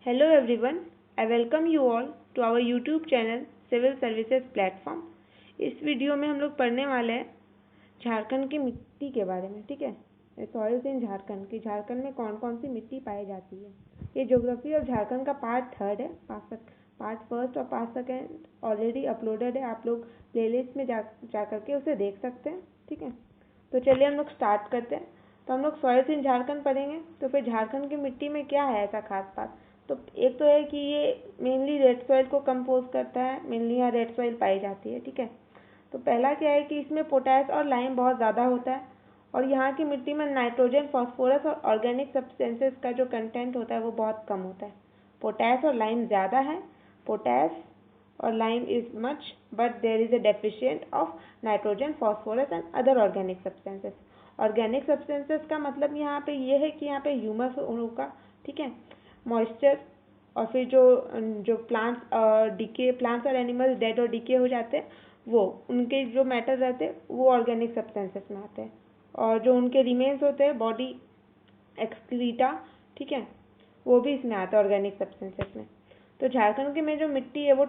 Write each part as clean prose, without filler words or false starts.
Hello everyone, I welcome you all to our YouTube channel civil services platform. इस video में हम लोग पढ़ने वाले हैं झारखंड की मिट्टी के बारे में। ठीक है, सॉइल्स इन झारखंड कि झारखंड में कौन कौन सी मिट्टी पाई जाती है। ये ज्योग्राफी ऑफ झारखंड का पार्ट 3 है। पार्ट फर्स्ट और पार्ट सेकेंड ऑलरेडी अपलोडेड है, आप लोग प्लेलिस्ट में जा करके उसे देख सकते हैं। ठीक है, तो चलिए हम लोग स्टार्ट करते हैं। तो हम लोग सॉइल्स इन झारखंड पढ़ेंगे। तो फिर झारखंड की मिट्टी में क्या है ऐसा खास बात। तो एक तो है कि ये मेनली रेड सॉइल को कंपोज करता है, मेनली यहाँ रेड सॉइल पाई जाती है। ठीक है, तो पहला क्या है कि इसमें पोटैश और लाइम बहुत ज़्यादा होता है, और यहाँ की मिट्टी में नाइट्रोजन, फास्फोरस और ऑर्गेनिक सब्सटेंसेस का जो कंटेंट होता है वो बहुत कम होता है। पोटैश और लाइम ज़्यादा है, पोटैश और lime is much, but there is a deficient of nitrogen, phosphorus and other organic substances. Organic substances का मतलब यहाँ पे ये है कि यहाँ पे ह्यूमस होगा। ठीक है, मॉइस्चर, और फिर जो प्लांट्स और एनिमल्स डेड और डीके हो जाते हैं वो उनके जो मैटर रहते हैं वो ऑर्गेनिक सब्सटेंसेस में आते हैं, और जो उनके रिमेन्स होते हैं बॉडी एक्सक्रीटा, ठीक है, वो भी इसमें आता है ऑर्गेनिक सब्सटेंसेस में। तो झारखंड की में जो मिट्टी है वो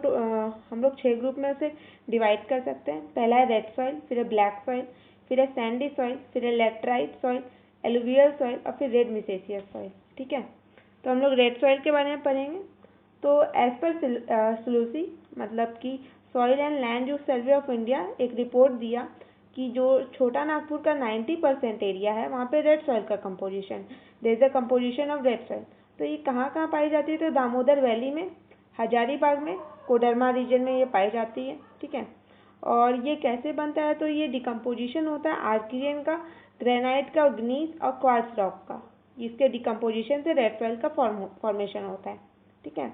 हम लोग 6 ग्रुप में उसे डिवाइड कर सकते हैं। पहला है रेड सॉइल, फिर है ब्लैक सॉइल, फिर है सैंडी सॉइल, फिर है लैटराइट सॉइल, एलुवियल सॉइल और फिर रेड मिसेसियस सॉइल। ठीक है, तो हम लोग रेड सॉइल के बारे में पढ़ेंगे। तो एज पर सुलूसी, मतलब कि soil and land use survey of India, एक रिपोर्ट दिया कि जो छोटा नागपुर का 90% एरिया है वहाँ पे रेड सॉइल का composition, there is a composition of red soil. तो ये कहाँ कहाँ पाई जाती है, तो दामोदर वैली में, हजारीबाग में, कोडरमा रीजन में ये पाई जाती है। ठीक है, और ये कैसे बनता है, तो ये डिकम्पोजिशन होता है आर्कियन का, ग्रेनाइट का, ग्नीस और क्वार्ट्ज रॉक का। इसके डिकम्पोजिशन से रेड सॉइल का फॉर्मेशन होता है। ठीक है,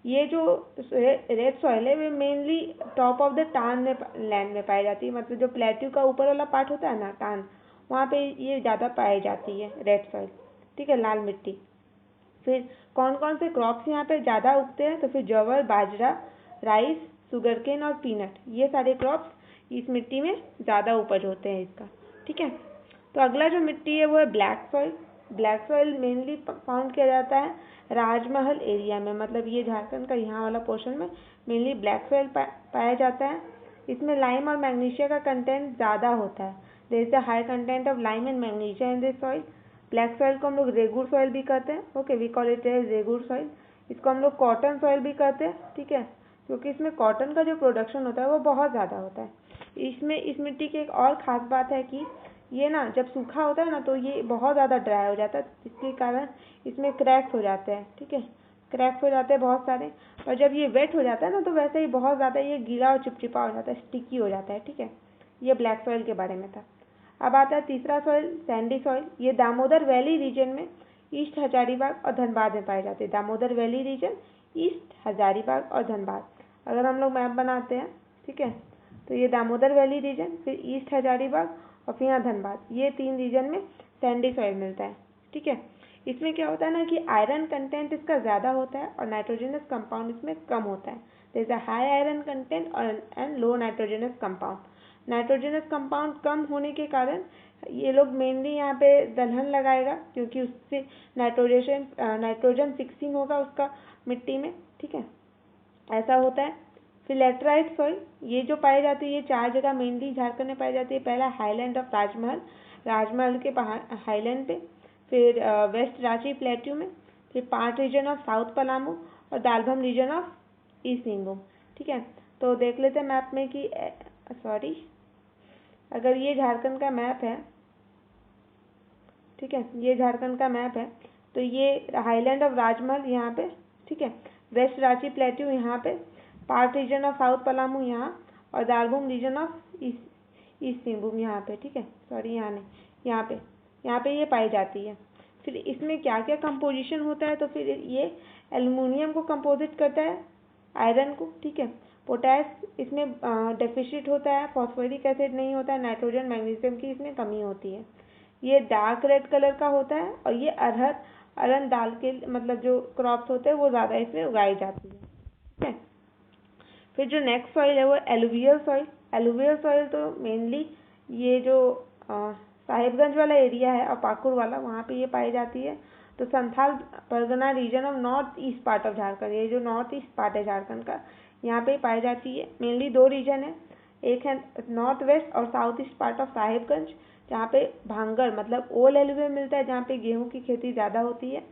ये जो रेड सॉइल है वे मेनली टॉप ऑफ द टान में लैंड में पाई जाती है, मतलब जो प्लेट्यू का ऊपर वाला पार्ट होता है ना, टान, वहाँ पे ये ज़्यादा पाई जाती है रेड सॉइल। ठीक है, लाल मिट्टी। फिर कौन कौन से क्रॉप्स यहाँ पे ज़्यादा उगते हैं, तो फिर जवर, बाजरा, राइस, शुगरकेन और पीनट, ये सारे क्रॉप्स इस मिट्टी में ज़्यादा उपज होते हैं इसका। ठीक है, तो अगला जो मिट्टी है वो है black soil. Black soil mainly found किया जाता है राजमहल एरिया में, मतलब ये झारखंड का यहाँ वाला पोर्शन में मेनली ब्लैक सॉइल पाया जाता है। इसमें लाइम और मैग्नीशिया का कंटेंट ज़्यादा होता है, there is a high content of lime and magnesia in this soil. Black soil को हम लोग रेगुर सॉइल भी कहते हैं। Okay, we call it as regur soil. इसको हम लोग कॉटन सॉइल भी कहते हैं। ठीक है, क्योंकि इसमें कॉटन का जो प्रोडक्शन होता है वो बहुत ज़्यादा होता है। इसमें इस मिट्टी की एक और ख़ास बात है कि ये ना जब सूखा होता है ना तो ये बहुत ज़्यादा ड्राई हो जाता है, जिसके कारण इसमें क्रैक्स हो जाते हैं। ठीक है, क्रैक्स हो जाते हैं बहुत सारे, और जब ये वेट हो जाता है ना तो वैसे ही बहुत ज़्यादा ये गीला और चिपचिपा हो जाता है, स्टिकी हो जाता है। ठीक है, ये ब्लैक सॉइल के बारे में था। अब आता है तीसरा सॉइल, सैंडी सॉइल। ये दामोदर वैली रीजन में, ईस्ट हजारीबाग और धनबाद में पाए जाते हैं। Damodar valley region, east Hazaribagh और धनबाद। अगर हम लोग मैप बनाते हैं, ठीक है, तो ये दामोदर वैली रीजन, फिर ईस्ट हजारीबाग और फिर यहाँ धनबाद, ये 3 रीजन में सैंडी सॉइल मिलता है। ठीक है, इसमें क्या होता है ना कि आयरन कंटेंट इसका ज़्यादा होता है और नाइट्रोजनस कंपाउंड इसमें कम होता है। There is a high iron content and low nitrogenous compound. Nitrogenous compound कम होने के कारण ये लोग मेनली यहाँ पे दलहन लगाएगा, क्योंकि उससे नाइट्रोजन फिक्सिंग होगा उसका मिट्टी में। ठीक है, ऐसा होता है। फिर लैटराइट सॉइल, ये जो पाई जाती है ये 4 जगह मेनली झारखंड में पाई जाती है। पहला हाईलैंड ऑफ राजमहल, राजमहल के हाईलैंड पे, फिर वेस्ट रांची प्लेट्यू में, फिर 5 रीजन ऑफ साउथ पलामू और दालभम रीजन ऑफ ईस्ट सिंहभूम। ठीक है, तो देख लेते हैं मैप में कि सॉरी, अगर ये झारखंड का मैप है, ठीक है, ये झारखंड का मैप है, तो ये हाईलैंड ऑफ राजमहल यहाँ पे, ठीक है, वेस्ट रांची प्लेट्यू यहाँ पे, part reason of south Palamu यहाँ, और दालभूम रीजन ऑफ ईस्ट सिंहभूम यहाँ पे। ठीक है, सॉरी यहाँ नहीं, यहाँ पे ये पाई जाती है। फिर इसमें क्या क्या कंपोजिशन होता है, तो फिर ये एल्युमिनियम को कंपोजिट करता है, आयरन को। ठीक है, पोटैश इसमें डेफिशिट होता है, फॉस्फोरिक एसिड नहीं होता है, नाइट्रोजन मैग्नीशियम की इसमें कमी होती है। ये डार्क रेड कलर का होता है, और ये अरहर दाल के मतलब जो क्रॉप्स होते हैं वो ज़्यादा इसमें उगाई जाती है। ठीक है, फिर जो नेक्स्ट सॉइल है वो एलुवियल सॉइल। एलुवियल सॉइल तो मेनली ये जो साहिबगंज वाला एरिया है और पाकुड़ वाला, वहाँ पे ये पाई जाती है। तो Santhal Pargana region of north east part of Jharkhand, ये जो नॉर्थ ईस्ट पार्ट है झारखंड का, यहाँ पे पाई जाती है। मेनली दो रीजन है, एक है नॉर्थ वेस्ट और south east part of Sahibganj, जहाँ पे भांगड़ मतलब ओल एलुवियल मिलता है, जहाँ पे गेहूँ की खेती ज़्यादा होती है,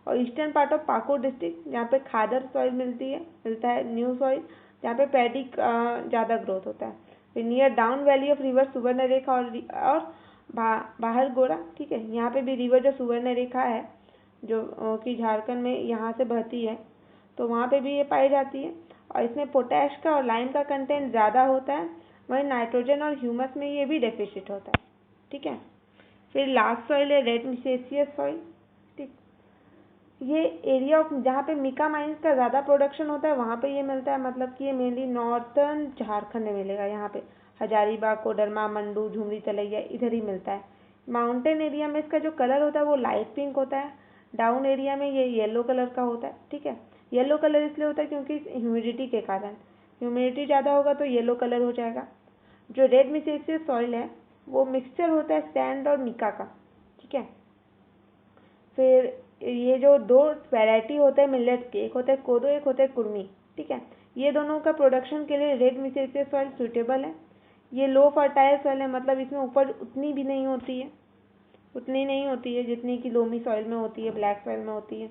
और eastern part of Pakur district, जहाँ पे खादर सॉइल मिलता है न्यू सॉइल, जहाँ पे पैडी ज़्यादा ग्रोथ होता है। फिर near down valley of river Subarnarekha और बाहर गोरा, ठीक है, यहाँ पे भी रिवर जो सुवर्णरेखा है जो कि झारखंड में यहाँ से बहती है, तो वहाँ पे भी ये पाई जाती है, और इसमें पोटैश का और लाइम का कंटेंट ज़्यादा होता है, वहीं नाइट्रोजन और ह्यूमस में ये भी डेफिशिट होता है, ठीक है। फिर लास्ट सॉइल है रेड मिसेसियस सॉइल, ठीक, ये एरिया ऑफ जहाँ पे मिका माइंस का ज़्यादा प्रोडक्शन होता है वहाँ पे ये मिलता है, मतलब कि ये मेनली नॉर्थर्न झारखंड में मिलेगा, यहाँ पे हजारीबाग, कोडरमा, मंडू, झुमरी, तलैया इधर ही मिलता है। माउंटेन एरिया में इसका जो कलर होता है वो लाइट पिंक होता है, डाउन एरिया में ये येलो कलर का होता है, ठीक है। येलो कलर इसलिए होता है क्योंकि ह्यूमिडिटी के कारण, ह्यूमिडिटी ज़्यादा होगा तो येलो कलर हो जाएगा। जो रेड मिसेसियस सॉइल है वो मिक्सचर होता है सैंड और मिका का, ठीक है। फिर ये जो दो वैरायटी होते हैं मिलेट के, एक होता है कोदो, एक होता है कुर्मी, ठीक है, ये दोनों का प्रोडक्शन के लिए रेड मिसेसियस सॉइल सूटेबल है। ये लो फर्टाइल सॉइल है, मतलब इसमें उपज उतनी नहीं होती है जितनी कि लोमी सॉइल में होती है, ब्लैक सॉइल में होती है।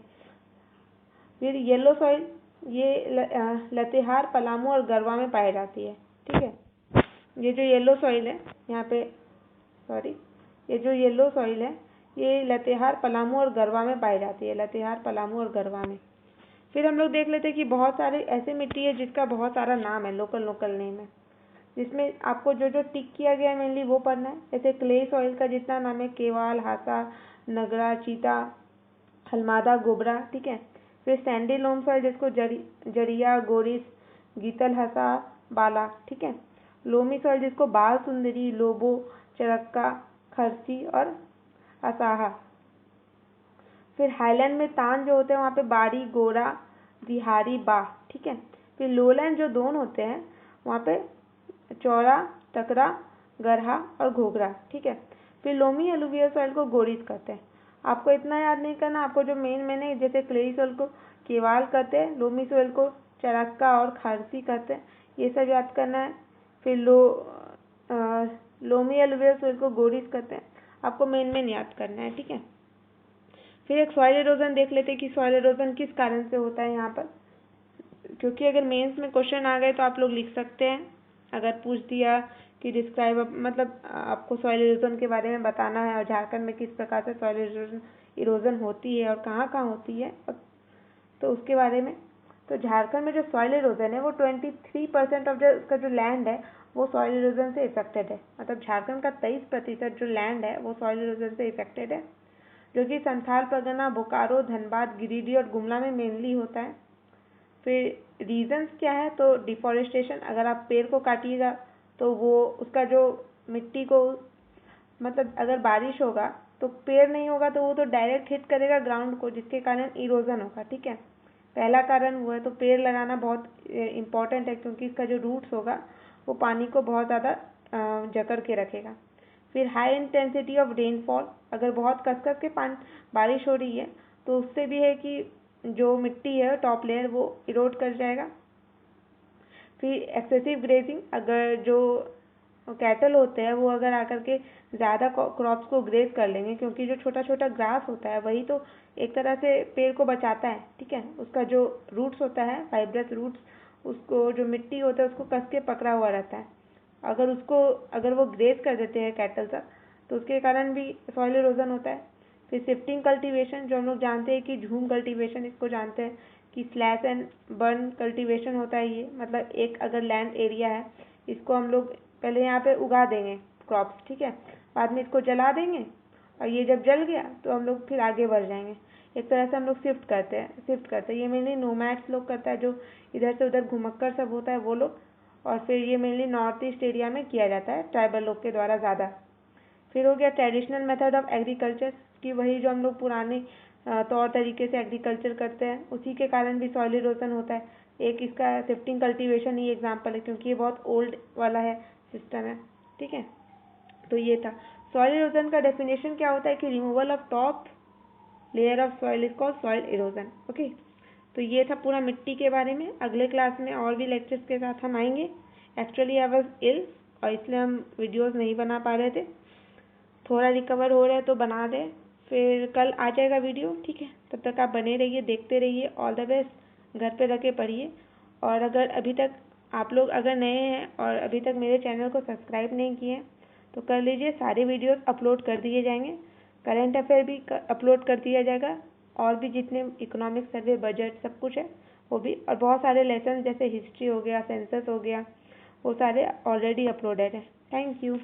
फिर येलो सॉइल ये लतेहार, पलामू और गरवा में पाई जाती है, ठीक है। ये जो येलो सॉइल है यहाँ पे ये जो येलो सॉइल है ये लतेहार, पलामू और गरवा में पाई जाती है, लतेहार, पलामू और गरवा में। फिर हम लोग देख लेते हैं कि बहुत सारे ऐसे मिट्टी है जिसका बहुत सारा नाम है, लोकल नेम है, जिसमें आपको जो जो टिक किया गया है मेनली वो पढ़ना है। जैसे क्ले सॉइल का जितना नाम है केवाल, हासा, नगरा, चीता, हलमादा, गोबरा, ठीक है। फिर सैंडी लोम सॉइल जिसको जरिया, गोरिस, गीतल, हसा, बाला, ठीक है। लोमी सॉइल जिसको बाल सुंदरी, लोबो, चरक्का, खरसी और असाहा। फिर हाईलैंड में तान जो होते हैं वहाँ पे बाड़ी, गोरा, दिहारी, बाह, ठीक है। फिर लोलैंड जो दोन होते हैं वहाँ पे चौरा, टकरा, गरहा और घोघरा, ठीक है। फिर लोमी एलुवियल सॉइल को गोरिस कहते हैं। आपको इतना याद नहीं करना, आपको जो मेन है जैसे क्लेई सॉइल को केवाल कहते हैं, लोमी सॉइल को चरक्का और खारसी कहते हैं, ये सब याद करना है। फिर लोमी एलुवियल सॉइल को गोरिस कहते हैं, आपको मेन याद करना है, ठीक है। फिर एक सॉइल इरोजन देख लेते हैं कि सॉइल इरोजन किस कारण से होता है यहाँ पर, क्योंकि अगर मेंस में क्वेश्चन आ गए तो आप लोग लिख सकते हैं। अगर पूछ दिया कि डिस्क्राइब, मतलब आपको सॉइल इरोजन के बारे में बताना है और झारखंड में किस प्रकार से सॉइल इरोजन होती है और कहाँ होती है, तो उसके बारे में। तो झारखंड में जो सॉइल इरोजन है वो 23% ऑफ उसका जो लैंड है वो सॉइल इरोजन से इफेक्टेड है, मतलब झारखंड का 23% जो लैंड है वो सॉइल इरोजन से इफेक्टेड है, जो कि संथाल परगना, बोकारो, धनबाद, गिरिडीह और गुमला में मेनली होता है। फिर रीजंस क्या है, तो डिफॉरेस्टेशन, अगर आप पेड़ को काटिएगा तो वो उसका जो मिट्टी को, मतलब अगर बारिश होगा तो पेड़ नहीं होगा तो वो तो डायरेक्ट हिट करेगा ग्राउंड को, जिसके कारण इरोजन होगा, ठीक है। पहला कारण वो है, तो पेड़ लगाना बहुत इम्पॉर्टेंट है क्योंकि इसका जो रूट्स होगा वो पानी को बहुत ज़्यादा जकड़ के रखेगा। फिर हाई इंटेंसिटी ऑफ रेनफॉल, अगर बहुत कस के बारिश हो रही है तो उससे भी है कि जो मिट्टी है टॉप लेयर वो इरोड कर जाएगा। फिर एक्सेसिव ग्रेजिंग, अगर जो कैटल होते हैं वो अगर आकर के ज़्यादा क्रॉप्स को ग्रेज कर लेंगे, क्योंकि जो छोटा छोटा ग्रास होता है वही तो एक तरह से पेड़ को बचाता है, ठीक है। उसका जो रूट्स होता है, फाइब्रस रूट्स, उसको जो मिट्टी होता है उसको कस के पकड़ा हुआ रहता है। अगर वो ग्रेज कर देते हैं कैटल तक तो उसके कारण भी सॉइल इरोजन होता है। फिर शिफ्टिंग कल्टीवेशन, जो हम लोग जानते हैं कि झूम कल्टीवेशन इसको जानते हैं कि स्लैश एंड बर्न कल्टीवेशन होता है ये, मतलब एक अगर लैंड एरिया है इसको हम लोग पहले यहाँ पे उगा देंगे क्रॉप्स, ठीक है, बाद में इसको जला देंगे और ये जब जल गया तो हम लोग फिर आगे बढ़ जाएंगे। एक तरह से हम लोग शिफ्ट करते हैं। ये मेनली नोमैड्स लोग करता है, जो इधर से उधर घुमक्कर सब होता है वो लोग, और फिर ये मेनली नॉर्थ ईस्ट एरिया में किया जाता है ट्राइबल लोग के द्वारा ज़्यादा। फिर हो गया ट्रेडिशनल मेथड ऑफ एग्रीकल्चर, कि वही जो हम लोग पुराने तौर तरीके से एग्रीकल्चर करते हैं उसी के कारण भी सॉइल इरोजन होता है। एक इसका शिफ्टिंग कल्टीवेशन ही एग्जाम्पल है, क्योंकि ये बहुत ओल्ड वाला है सिस्टम है, ठीक है। तो ये था सॉइल इरोजन का डेफिनेशन क्या होता है कि removal of top layer of soil is called soil erosion. Okay, तो ये था पूरा मिट्टी के बारे में। अगले क्लास में और भी लेक्चर्स के साथ हम आएंगे। एक्चुअली आई वॉज इल और इसलिए हम वीडियोज़ नहीं बना पा रहे थे। थोड़ा रिकवर हो रहा है तो बना दें, फिर कल आ जाएगा वीडियो, ठीक है। तब तक आप बने रहिए, देखते रहिए। All the best. घर पे रह के पढ़िए। और अगर अभी तक आप लोग अगर नए हैं और अभी तक मेरे चैनल को सब्सक्राइब नहीं किए हैं तो कर लीजिए। सारे वीडियोस अपलोड कर दिए जाएंगे, करंट अफेयर भी अपलोड कर दिया जाएगा, और भी जितने इकोनॉमिक सर्वे, बजट, सब कुछ है वो भी, और बहुत सारे लेसन जैसे हिस्ट्री हो गया, सेंसस हो गया, वो सारे ऑलरेडी अपलोडेड है। Thank you.